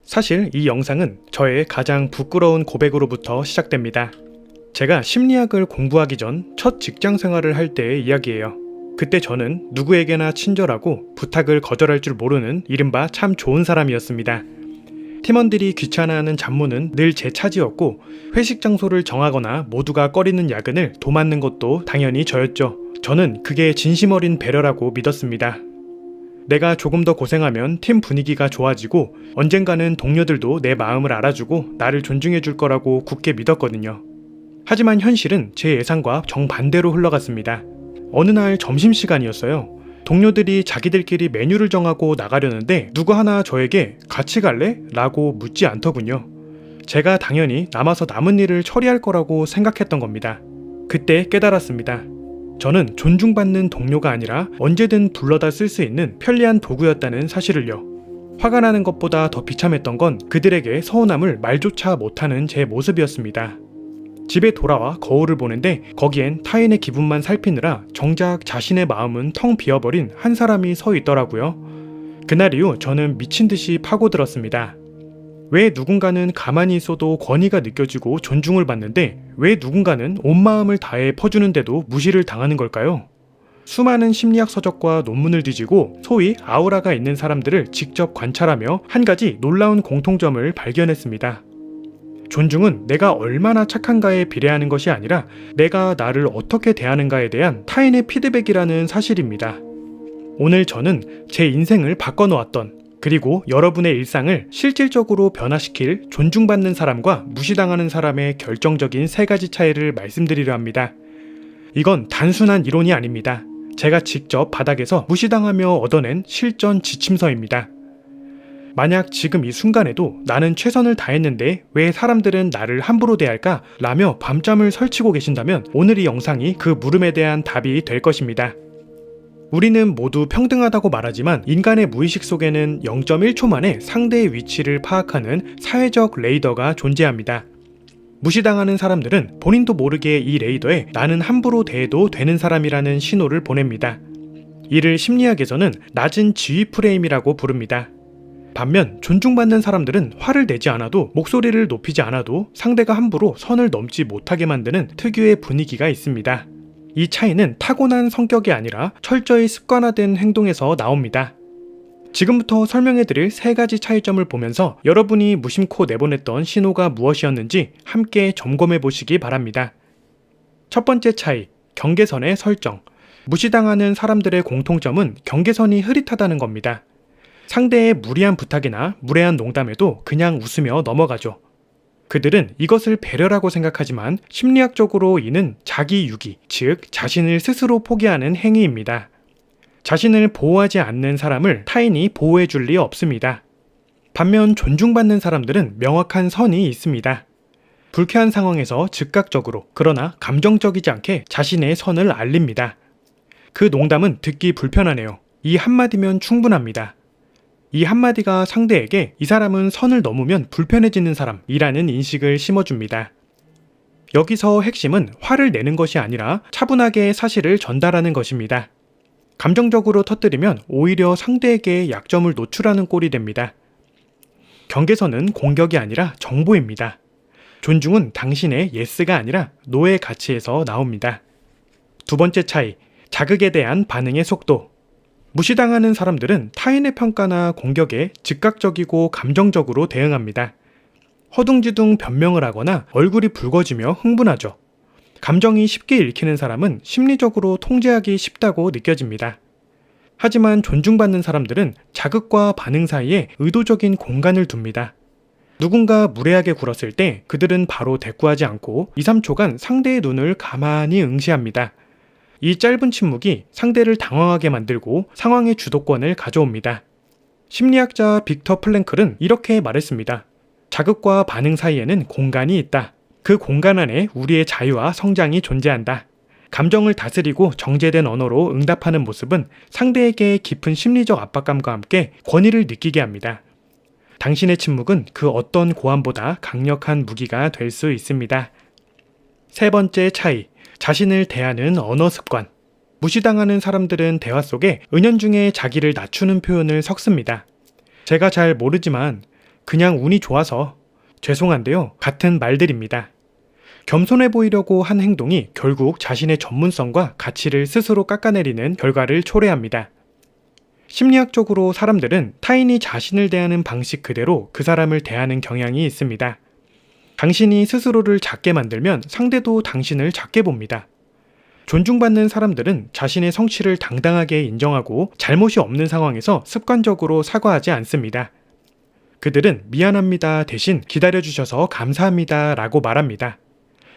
사실 이 영상은 저의 가장 부끄러운 고백으로부터 시작됩니다. 제가 심리학을 공부하기 전 첫 직장 생활을 할 때의 이야기예요. 그때 저는 누구에게나 친절하고 부탁을 거절할 줄 모르는 이른바 참 좋은 사람이었습니다. 팀원들이 귀찮아하는 잡무는 늘 제 차지였고 회식 장소를 정하거나 모두가 꺼리는 야근을 도맡는 것도 당연히 저였죠. 저는 그게 진심 어린 배려라고 믿었습니다. 내가 조금 더 고생하면 팀 분위기가 좋아지고 언젠가는 동료들도 내 마음을 알아주고 나를 존중해 줄 거라고 굳게 믿었거든요. 하지만 현실은 제 예상과 정반대로 흘러갔습니다. 어느 날 점심시간이었어요. 동료들이 자기들끼리 메뉴를 정하고 나가려는데 누구 하나 저에게 같이 갈래? 라고 묻지 않더군요. 제가 당연히 남아서 남은 일을 처리할 거라고 생각했던 겁니다. 그때 깨달았습니다. 저는 존중받는 동료가 아니라 언제든 불러다 쓸 수 있는 편리한 도구였다는 사실을요. 화가 나는 것보다 더 비참했던 건 그들에게 서운함을 말조차 못하는 제 모습이었습니다. 집에 돌아와 거울을 보는데 거기엔 타인의 기분만 살피느라 정작 자신의 마음은 텅 비어버린 한 사람이 서 있더라고요. 그날 이후 저는 미친 듯이 파고들었습니다. 왜 누군가는 가만히 있어도 권위가 느껴지고 존중을 받는데 왜 누군가는 온 마음을 다해 퍼주는데도 무시를 당하는 걸까요? 수많은 심리학 서적과 논문을 뒤지고 소위 아우라가 있는 사람들을 직접 관찰하며 한 가지 놀라운 공통점을 발견했습니다. 존중은 내가 얼마나 착한가에 비례하는 것이 아니라 내가 나를 어떻게 대하는가에 대한 타인의 피드백이라는 사실입니다. 오늘 저는 제 인생을 바꿔놓았던 그리고 여러분의 일상을 실질적으로 변화시킬 존중받는 사람과 무시당하는 사람의 결정적인 세 가지 차이를 말씀드리려 합니다. 이건 단순한 이론이 아닙니다. 제가 직접 바닥에서 무시당하며 얻어낸 실전 지침서입니다. 만약 지금 이 순간에도 나는 최선을 다했는데 왜 사람들은 나를 함부로 대할까? 라며 밤잠을 설치고 계신다면 오늘 이 영상이 그 물음에 대한 답이 될 것입니다. 우리는 모두 평등하다고 말하지만 인간의 무의식 속에는 0.1초 만에 상대의 위치를 파악하는 사회적 레이더가 존재합니다. 무시당하는 사람들은 본인도 모르게 이 레이더에 나는 함부로 대해도 되는 사람이라는 신호를 보냅니다. 이를 심리학에서는 낮은 지위 프레임이라고 부릅니다. 반면 존중받는 사람들은 화를 내지 않아도 목소리를 높이지 않아도 상대가 함부로 선을 넘지 못하게 만드는 특유의 분위기가 있습니다. 이 차이는 타고난 성격이 아니라 철저히 습관화된 행동에서 나옵니다. 지금부터 설명해드릴 세 가지 차이점을 보면서 여러분이 무심코 내보냈던 신호가 무엇이었는지 함께 점검해 보시기 바랍니다. 첫 번째 차이, 경계선의 설정. 무시당하는 사람들의 공통점은 경계선이 흐릿하다는 겁니다. 상대의 무리한 부탁이나 무례한 농담에도 그냥 웃으며 넘어가죠. 그들은 이것을 배려라고 생각하지만 심리학적으로 이는 자기 유기, 즉 자신을 스스로 포기하는 행위입니다. 자신을 보호하지 않는 사람을 타인이 보호해 줄 리 없습니다. 반면 존중받는 사람들은 명확한 선이 있습니다. 불쾌한 상황에서 즉각적으로 그러나 감정적이지 않게 자신의 선을 알립니다. 그 농담은 듣기 불편하네요. 이 한마디면 충분합니다. 이 한마디가 상대에게 이 사람은 선을 넘으면 불편해지는 사람이라는 인식을 심어줍니다. 여기서 핵심은 화를 내는 것이 아니라 차분하게 사실을 전달하는 것입니다. 감정적으로 터뜨리면 오히려 상대에게 약점을 노출하는 꼴이 됩니다. 경계선은 공격이 아니라 정보입니다. 존중은 당신의 예스가 아니라 노의 가치에서 나옵니다. 두 번째 차이, 자극에 대한 반응의 속도. 무시당하는 사람들은 타인의 평가나 공격에 즉각적이고 감정적으로 대응합니다. 허둥지둥 변명을 하거나 얼굴이 붉어지며 흥분하죠. 감정이 쉽게 읽히는 사람은 심리적으로 통제하기 쉽다고 느껴집니다. 하지만 존중받는 사람들은 자극과 반응 사이에 의도적인 공간을 둡니다. 누군가 무례하게 굴었을 때 그들은 바로 대꾸하지 않고 2, 3초간 상대의 눈을 가만히 응시합니다. 이 짧은 침묵이 상대를 당황하게 만들고 상황의 주도권을 가져옵니다. 심리학자 빅터 플랭클은 이렇게 말했습니다. 자극과 반응 사이에는 공간이 있다. 그 공간 안에 우리의 자유와 성장이 존재한다. 감정을 다스리고 정제된 언어로 응답하는 모습은 상대에게 깊은 심리적 압박감과 함께 권위를 느끼게 합니다. 당신의 침묵은 그 어떤 고함보다 강력한 무기가 될 수 있습니다. 세 번째 차이, 자신을 대하는 언어 습관. 무시당하는 사람들은 대화 속에 은연중에 자기를 낮추는 표현을 섞습니다. 제가 잘 모르지만 그냥 운이 좋아서. 죄송한데요. 같은 말들입니다. 겸손해 보이려고 한 행동이 결국 자신의 전문성과 가치를 스스로 깎아내리는 결과를 초래합니다. 심리학적으로 사람들은 타인이 자신을 대하는 방식 그대로 그 사람을 대하는 경향이 있습니다. 당신이 스스로를 작게 만들면 상대도 당신을 작게 봅니다. 존중받는 사람들은 자신의 성취를 당당하게 인정하고 잘못이 없는 상황에서 습관적으로 사과하지 않습니다. 그들은 미안합니다 대신 기다려주셔서 감사합니다 라고 말합니다.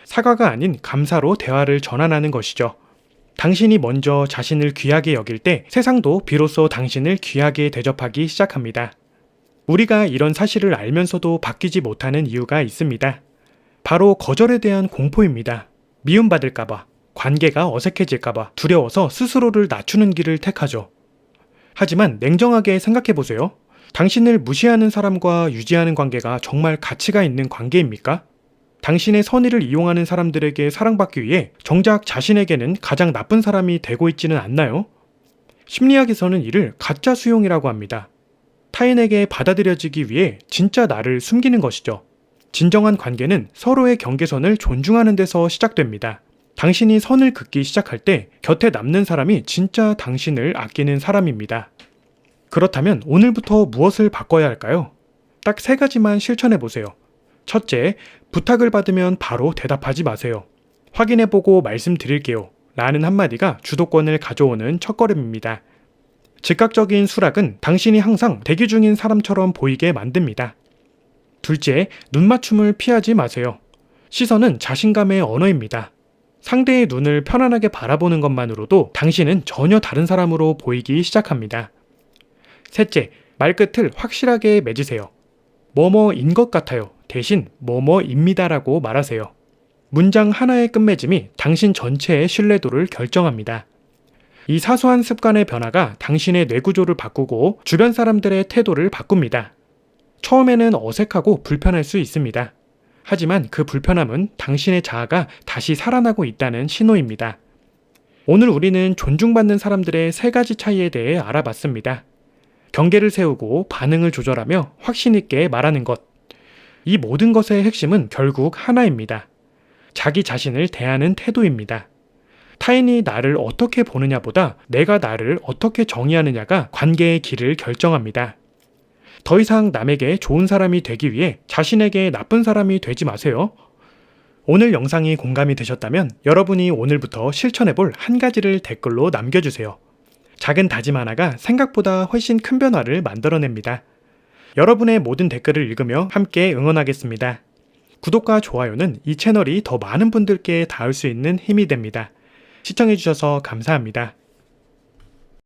사과가 아닌 감사로 대화를 전환하는 것이죠. 당신이 먼저 자신을 귀하게 여길 때 세상도 비로소 당신을 귀하게 대접하기 시작합니다. 우리가 이런 사실을 알면서도 바뀌지 못하는 이유가 있습니다. 바로 거절에 대한 공포입니다. 미움받을까봐, 관계가 어색해질까봐 두려워서 스스로를 낮추는 길을 택하죠. 하지만 냉정하게 생각해보세요. 당신을 무시하는 사람과 유지하는 관계가 정말 가치가 있는 관계입니까? 당신의 선의를 이용하는 사람들에게 사랑받기 위해 정작 자신에게는 가장 나쁜 사람이 되고 있지는 않나요? 심리학에서는 이를 가짜 수용이라고 합니다. 타인에게 받아들여지기 위해 진짜 나를 숨기는 것이죠. 진정한 관계는 서로의 경계선을 존중하는 데서 시작됩니다. 당신이 선을 긋기 시작할 때 곁에 남는 사람이 진짜 당신을 아끼는 사람입니다. 그렇다면 오늘부터 무엇을 바꿔야 할까요? 딱 3가지만 실천해 보세요. 첫째, 부탁을 받으면 바로 대답하지 마세요. 확인해보고 말씀드릴게요. 라는 한마디가 주도권을 가져오는 첫걸음입니다. 즉각적인 수락은 당신이 항상 대기 중인 사람처럼 보이게 만듭니다. 둘째, 눈맞춤을 피하지 마세요. 시선은 자신감의 언어입니다. 상대의 눈을 편안하게 바라보는 것만으로도 당신은 전혀 다른 사람으로 보이기 시작합니다. 셋째, 말끝을 확실하게 맺으세요. 뭐뭐인 것 같아요. 대신 뭐뭐입니다라고 말하세요. 문장 하나의 끝맺음이 당신 전체의 신뢰도를 결정합니다. 이 사소한 습관의 변화가 당신의 뇌구조를 바꾸고 주변 사람들의 태도를 바꿉니다. 처음에는 어색하고 불편할 수 있습니다. 하지만 그 불편함은 당신의 자아가 다시 살아나고 있다는 신호입니다. 오늘 우리는 존중받는 사람들의 3가지 차이에 대해 알아봤습니다. 경계를 세우고 반응을 조절하며 확신 있게 말하는 것. 이 모든 것의 핵심은 결국 하나입니다. 자기 자신을 대하는 태도입니다. 타인이 나를 어떻게 보느냐보다 내가 나를 어떻게 정의하느냐가 관계의 길을 결정합니다. 더 이상 남에게 좋은 사람이 되기 위해 자신에게 나쁜 사람이 되지 마세요. 오늘 영상이 공감이 되셨다면 여러분이 오늘부터 실천해볼 한 가지를 댓글로 남겨주세요. 작은 다짐 하나가 생각보다 훨씬 큰 변화를 만들어냅니다. 여러분의 모든 댓글을 읽으며 함께 응원하겠습니다. 구독과 좋아요는 이 채널이 더 많은 분들께 닿을 수 있는 힘이 됩니다. 시청해주셔서 감사합니다.